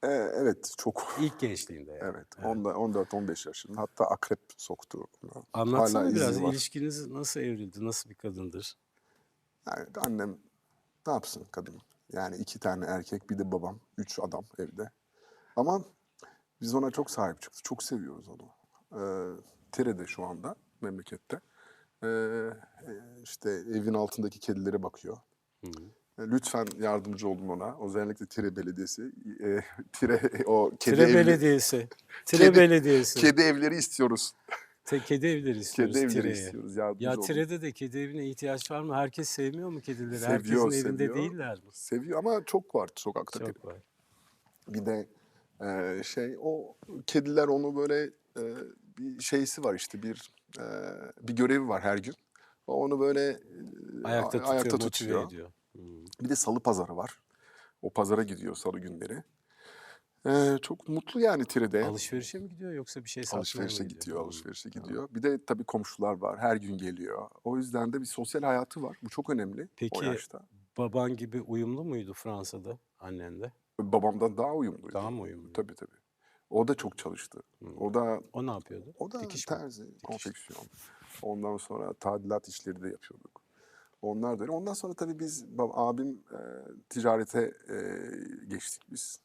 Evet, çok. İlk gençliğinde yani. Evet, Evet. 14-15 yaşında. Hatta akrep soktu. Hala Anlatsana biraz izi var. ilişkiniz nasıl evrildi? Nasıl bir kadındır? Yani annem ne yapsın kadın? Yani 2 tane erkek, bir de babam. 3 adam evde. Ama biz ona çok sahip çıktık. Çok seviyoruz onu. Tire'de şu anda, memlekette. İşte evin altındaki kedilere bakıyor. Hı hı. Lütfen yardımcı olun ona. Özellikle Tire Belediyesi. Tire o Tire Belediyesi. Tire kedi, Belediyesi. kedi evleri istiyoruz. Kedi evleri Kedi istiyoruz evleri Tire'ye. istiyoruz. Ya Yardımcı olun. Tire'de de kedi evine ihtiyaç var mı? Herkes sevmiyor mu kedileri? Seviyor, Herkesin evinde seviyor. değiller mi? Seviyor ama çok var sokakta kedi. Çok var. Bir de o kediler onu böyle bir şeysi var işte e, bir görevi var her gün. O onu böyle Ayakta tutuyor, ayakta motive tutuyor. ediyor. Bir de salı pazarı var. O pazara gidiyor salı günleri. Çok mutlu yani Tire'de. Alışverişe mi gidiyor yoksa bir şey satmaya mı Alışverişe gidiyor? gidiyor, alışverişe Tamam. gidiyor. Bir de tabii komşular var, her gün geliyor. O yüzden de bir sosyal hayatı var. Bu çok önemli o Peki yaşta. baban gibi uyumlu muydu Fransa'da annenle? Babamdan daha uyumluydu. Daha mı uyumlu? Tabii tabii. O da çok çalıştı. O da O ne yapıyordu? o da Dikiş mi? terzi, Dikiş. konfeksiyon. Ondan sonra tadilat işleri de yapıyorduk. Onlar da öyle. Ondan sonra tabii abim ticarete geçtik biz.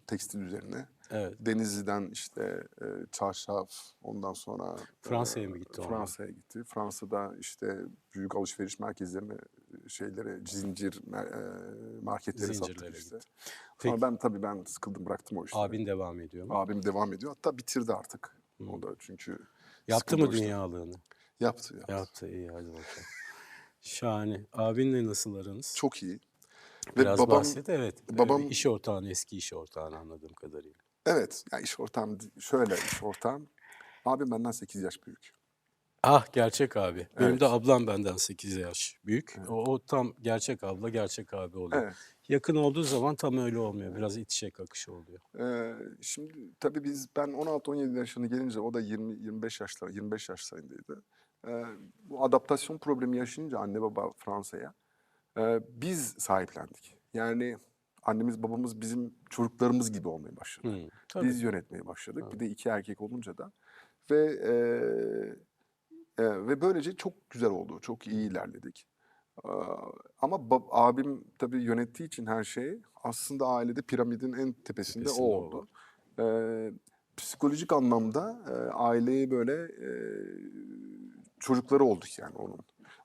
Tekstil üzerine. Evet. Denizli'den işte çarşaf, ondan sonra Fransa'ya mı gitti onlar? Fransa'ya gitti. Fransa'da işte büyük alışveriş merkezlerine zincir marketlere sattık Zincirlere işte. gitti. Sonra Peki ben sıkıldım, bıraktım o işleri. abin devam ediyor mu? Abim devam ediyor. Hatta bitirdi artık. O da çünkü Yaptı sıkıldı o mı işten. dünyalığını? Yaptı. Yaptı, iyi hadi bakalım. Şahane. Abinle nasıl aranız? Çok iyi. Ve Biraz bahset. Evet. babam İş ortağın, eski iş ortağın anladığım kadarıyla. evet, ya iş ortağım şöyle iş ortağım. Abim benden 8 yaş büyük. Ah gerçek abi. Benim de Evet. ablam benden 8 yaş büyük. O tam gerçek abla, gerçek abi oluyor. Evet. Yakın olduğu zaman tam öyle olmuyor. Biraz itişe kakışı oluyor. Şimdi tabii ben 16-17 yaşına gelince o da 25 yaşlarındaydı. Bu adaptasyon problemi yaşayınca anne baba Fransa'ya biz sahiplendik. Yani annemiz babamız bizim çocuklarımız gibi olmaya başladı. Tabii. Biz yönetmeye başladık. Bir Tabii. de 2 erkek olunca da ve böylece çok güzel oldu. Çok iyi ilerledik. Ee, Ama abim tabii yönettiği için her şeyi aslında ailede piramidin en tepesinde o Tepesinde o var. oldu. Psikolojik anlamda aileyi böyle çocukları olduk yani onun.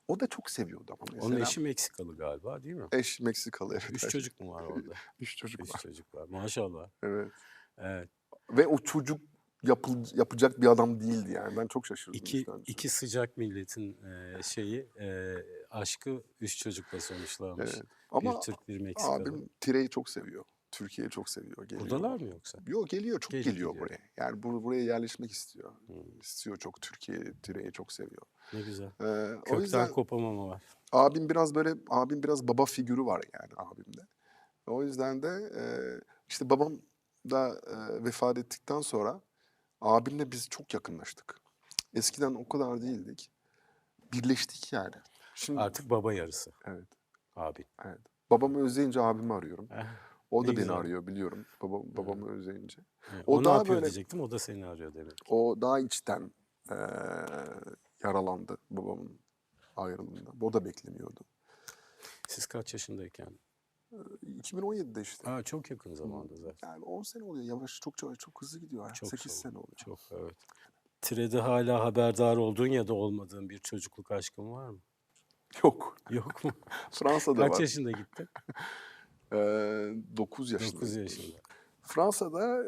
O da çok seviyordu ama Onun mesela eşi Meksikalı galiba değil mi? eş Meksikalı, evet. 3 çocuk mu var orada? 3 çocuk 3 var. çocuk var. Maşallah. Evet. Evet. Ve o çocuk yapacak bir adam değildi yani. Ben çok şaşırdım işte. İki sıcak milletin aşkı 3 çocukla sonuçlanmış. Evet. Bir Ama Türk, bir Meksikalı. abim Tire'yi çok seviyor. Türkiye'yi çok seviyor. Geliyor. Buradalar mı yoksa? Yok, geliyor. Çok Gelip geliyor gidiyor. buraya. Yani buraya yerleşmek istiyor. İstiyor çok. Tire'yi çok seviyor. Ne güzel. O Kökten yüzden kopamama var. abim biraz baba figürü var yani abimde. O yüzden de işte babam da vefat ettikten sonra abimle biz çok yakınlaştık. Eskiden o kadar değildik. Birleştik yani. Şimdi Artık baba yarısı evet, abi. evet. Babamı özleyince abimi arıyorum. O Ne da beni güzel. arıyor biliyorum babamı özleyince. Evet, O o ne daha yapıyor böyle, diyecektim. O da seni arıyor demek ki. o daha içten eee, yaralandı babamın ayrılığında. O da beklemiyordu. Siz kaç yaşındayken? 2017'de işte. Aa, çok yakın zamanda zaten. Yani 10 sene oluyor. Yavaş, çok hızlı gidiyor ya. Çok 8 soğuk. sene oluyor. Çok, evet. Tire'de hala haberdar olduğun ya da olmadığın bir çocukluk aşkın var mı? Yok. Yok mu? Fransa'da Kaç var. yaşında gittin? 9 yaşında 9 gittim. yaşında. Fransa'da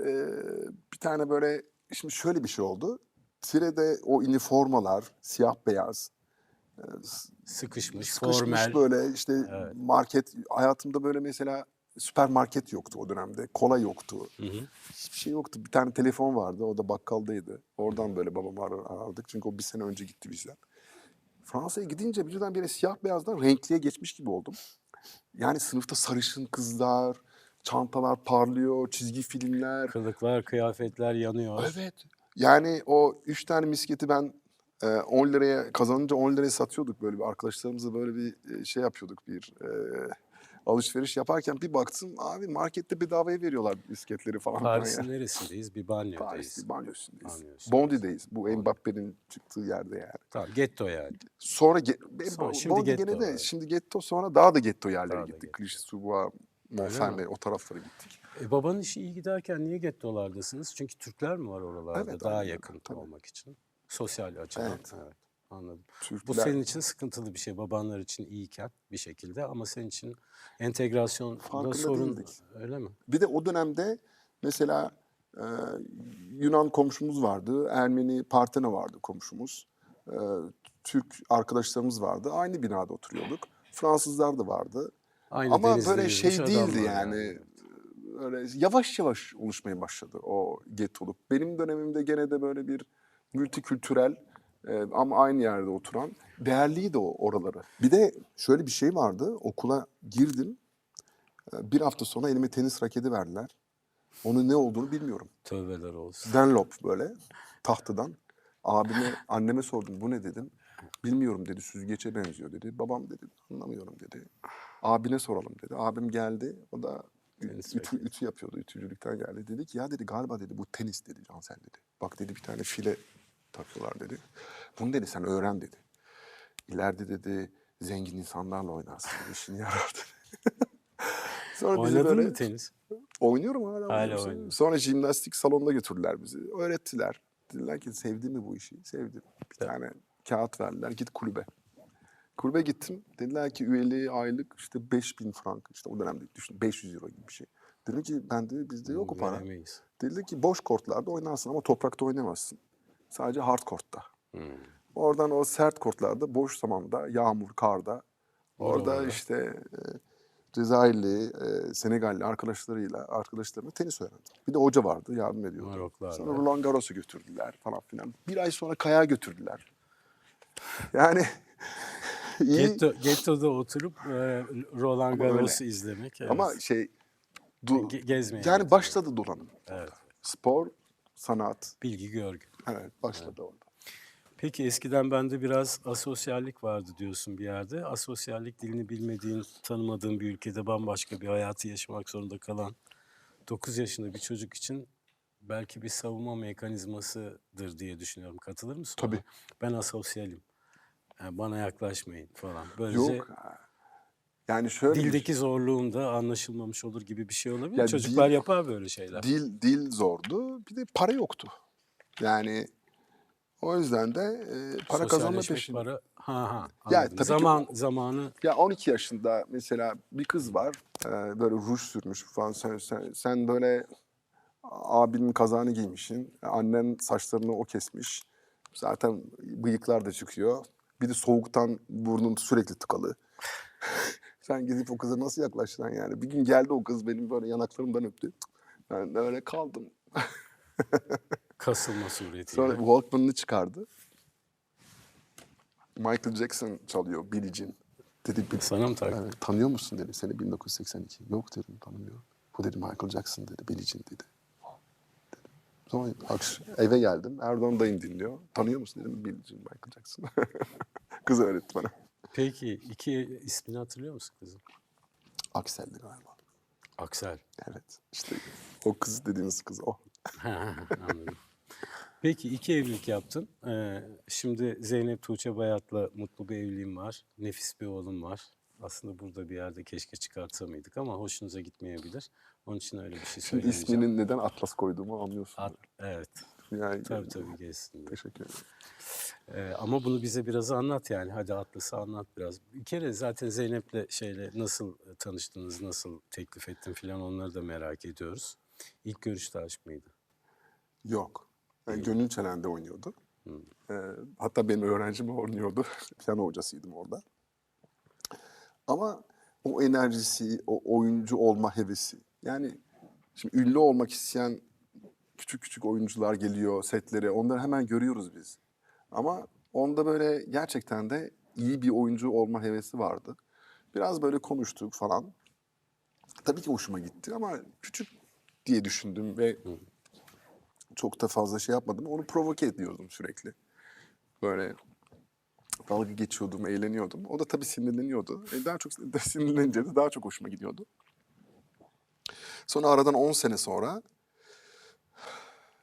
bir tane böyle, şimdi şöyle bir şey oldu. Tire'de o üniformalar, siyah beyaz, Sıkışmış, sıkışmış formel. böyle işte Evet. market. Hayatımda böyle mesela süpermarket yoktu o dönemde. Kola yoktu. Hı hı. Hiçbir şey yoktu. Bir tane telefon vardı. O da bakkaldaydı. Oradan böyle babamı arardık. Çünkü o bir sene önce gitti bizden. Fransa'ya gidince birden siyah beyazdan renkliye geçmiş gibi oldum. Yani sınıfta sarışın kızlar, çantalar parlıyor, çizgi filmler. Kılıklar, kıyafetler yanıyor. Evet. Yani o 3 tane misketi ben 10 liraya kazanınca 10 liraya satıyorduk böyle bir arkadaşlarımızla, böyle bir şey yapıyorduk, bir alışveriş yaparken bir baktım abi markette bedavaya veriyorlar misketleri falan filan Paris'in ya. neresindeyiz? Bir Paris banyodayız. değil, banyosundeyiz. Banyosundeyiz. Bondi'deyiz. Bu Bondi. Mbappe'nin çıktığı yerde yani. Tamam, getto yani. Sonra Sonra şimdi Bondi gene getto de var. şimdi getto, sonra daha da getto yerlere Daha da gittik. getto. Clichy-sous-Bois, Öyle mi? Montfermeil, o taraflara gittik. Babanın işi iyi giderken niye gettolardasınız? Çünkü Türkler mi var oralarda Evet, daha aynen öyle. yakın Tabii. olmak için? Sosyal açıdan. Evet. Evet, anladım. Bu Türkler senin için sıkıntılı bir şey. Babanlar için iyiyken bir şekilde ama senin için entegrasyonda farkında sorun, değildik. öyle mi? Bir de o dönemde mesela e, Yunan komşumuz vardı, Ermeni Partena vardı komşumuz. E, Türk arkadaşlarımız vardı. Aynı binada oturuyorduk. Fransızlar da vardı. Aynı Ama denizde böyle yüzmüş şey değildi adamlar yani. yani. Öyle yavaş yavaş oluşmaya başladı o getoluk. Benim dönemimde gene de böyle bir multikültürel ama aynı yerde oturan, değerliydi o oraları. Bir de şöyle bir şey vardı. Okula girdim. Bir hafta sonra elime tenis raketi verdiler. Onun ne olduğunu bilmiyorum. Tövbeler olsun. Dunlop böyle tahtadan. Anneme sordum, bu ne dedim. Bilmiyorum dedi, süzgece benziyor dedi. Babam dedi, anlamıyorum dedi. Abine soralım dedi. Abim geldi, o da Tenis raketi. ütü yapıyordu, ütücülükten geldi. Dedi ki ya dedi, galiba dedi bu tenis dedi Cansel dedi. Bak dedi, bir tane file takıyorlar dedi. Bunu dedi sen öğren dedi. İleride dedi zengin insanlarla oynarsın dedi, işini yarar dedi. Sonra bizi Oynadın böyle mı tenis? oynuyorum, hala Hala oynuyorum. oynuyorsun. Sonra jimnastik salonuna götürdüler bizi. Öğrettiler. Dediler ki sevdin mi bu işi? Sevdim. Bir Evet. tane kağıt verdiler. Git kulübe. Kulübe gittim. Dediler ki üyeliği aylık işte 5.000 frank. İşte o dönemde düşün 500 euro gibi bir şey. Dedim ki ben de bizde yok o para. Veremeyiz. Dedi ki boş kortlarda oynarsın ama toprakta oynamazsın. Sadece hard kortta. Hmm. Oradan o sert kortlarda boş zamanda yağmur, karda orada Oralara. işte Cezayirli, Senegalli arkadaşlarımla tenis öğrendim. Bir de hoca vardı, yardım ediyordu. Maroklarla. Sonra Roland Garros'u götürdüler falan filan. Bir ay sonra kayağa götürdüler. Yani iyi Getto'da oturup Roland ama öyle. Garros'u izlemek. Evet. Ama Gezmeye yani götürüyor. başladı dolanım. Evet. Spor, sanat, Bilgi, görgü. evet başladı orada. Peki eskiden bende biraz asosyallik vardı diyorsun bir yerde. Asosyallik, dilini bilmediğin, tanımadığın bir ülkede bambaşka bir hayatı yaşamak zorunda kalan 9 yaşında bir çocuk için belki bir savunma mekanizmasıdır diye düşünüyorum. Katılır mısın ona? Tabii. Ben asosyalim. Yani bana yaklaşmayın falan. Böylece Yok. Yani şöyle dildeki zorluğum da anlaşılmamış olur gibi bir şey olabilir mi? Ya Çocuklar yapar böyle şeyler. dil zordu. Bir de para yoktu. Yani o yüzden de para kazanma Sosyalleşmek, peşinde. para. Ha, Ya anladım. tabii ki Zamanı. ya 12 yaşında mesela bir kız var. Böyle ruj sürmüş falan. Sen böyle abinin kazağını giymişsin. Annen saçlarını o kesmiş. Zaten bıyıklar da çıkıyor. Bir de soğuktan burnun sürekli tıkalı. Sen gidip o kıza nasıl yaklaşacaksın yani? Bir gün geldi o kız, benim böyle yanaklarımdan öptü. Ben de öyle kaldım. Kasılma suretiyle. Sonra Walkman'ını çıkardı. Michael Jackson çalıyor, Billie Jean. Dedi, Sana mı taktı? evet, tanıyor musun dedi, seni 1982. Yok dedim, tanımıyorum. Bu dedi Michael Jackson dedi, Billie Jean dedi. Sonra eve geldim, Erdoğan dayım dinliyor. Tanıyor musun dedim, Billie Jean, Michael Jackson. Kız öğretti bana. Peki ismini hatırlıyor musun kızım? Aksel'di galiba. Aksel. Evet. İşte o kız dediğiniz kız o. Anladım. Peki 2 evlilik yaptın. Şimdi Zeynep Tuğçe Bayat'la mutlu bir evliliğin var. Nefis bir oğlum var. Aslında burada bir yerde keşke çıkartsa mıydık ama hoşunuza gitmeyebilir. Onun için öyle bir şey Şimdi söylemeyeceğim. isminin neden Atlas koyduğumu anlıyorsunuz. Evet. Yani Tabii geçsin. teşekkür ederim. Ama bunu bize biraz anlat yani. Hadi Atlas'ı anlat biraz. Bir kere zaten Zeynep'le nasıl tanıştınız, nasıl teklif ettin filan onları da merak ediyoruz. İlk görüşte aşk mıydı? Yok. Yani Gönül Çelen'de oynuyordu. Hatta benim öğrencim oynuyordu. Piyano hocasıydım orada. Ama o enerjisi, o oyuncu olma hevesi. Yani şimdi ünlü olmak isteyen küçük küçük oyuncular geliyor setlere. Onları hemen görüyoruz biz. Ama onda böyle gerçekten de iyi bir oyuncu olma hevesi vardı. Biraz böyle konuştuk falan. Tabii ki hoşuma gitti ama küçük diye düşündüm ve çok da fazla şey yapmadım. Onu provoke ediyordum sürekli. Böyle dalga geçiyordum, eğleniyordum. O da tabii sinirleniyordu. Daha çok sinirlenince de daha çok hoşuma gidiyordu. Sonra aradan 10 sene sonra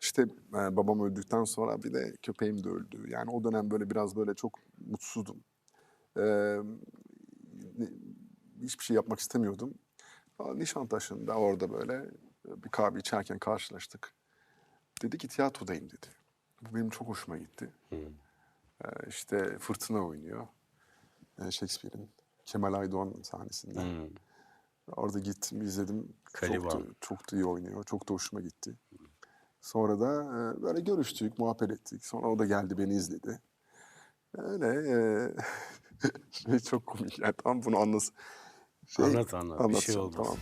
işte babam öldükten sonra bir de köpeğim de öldü. Yani o dönem böyle biraz böyle çok mutsuzdum. Ee, Hiçbir şey yapmak istemiyordum. Nişantaşı'nda orada böyle bir kahve içerken karşılaştık. Dedi ki tiyatrodayım dedi. Bu benim çok hoşuma gitti. İşte Fırtına oynuyor. Shakespeare'in Kemal Aydoğan sahnesinde. Orada gittim, izledim. Caliban. Çok da iyi oynuyor. Çok da hoşuma gitti. Sonra da böyle görüştük, muhabbet ettik. Sonra o da geldi, beni izledi. Öyle çok komik. Yani tam bunu anlasın. Anlat bir şey Anlatacağım, olmaz. tamam.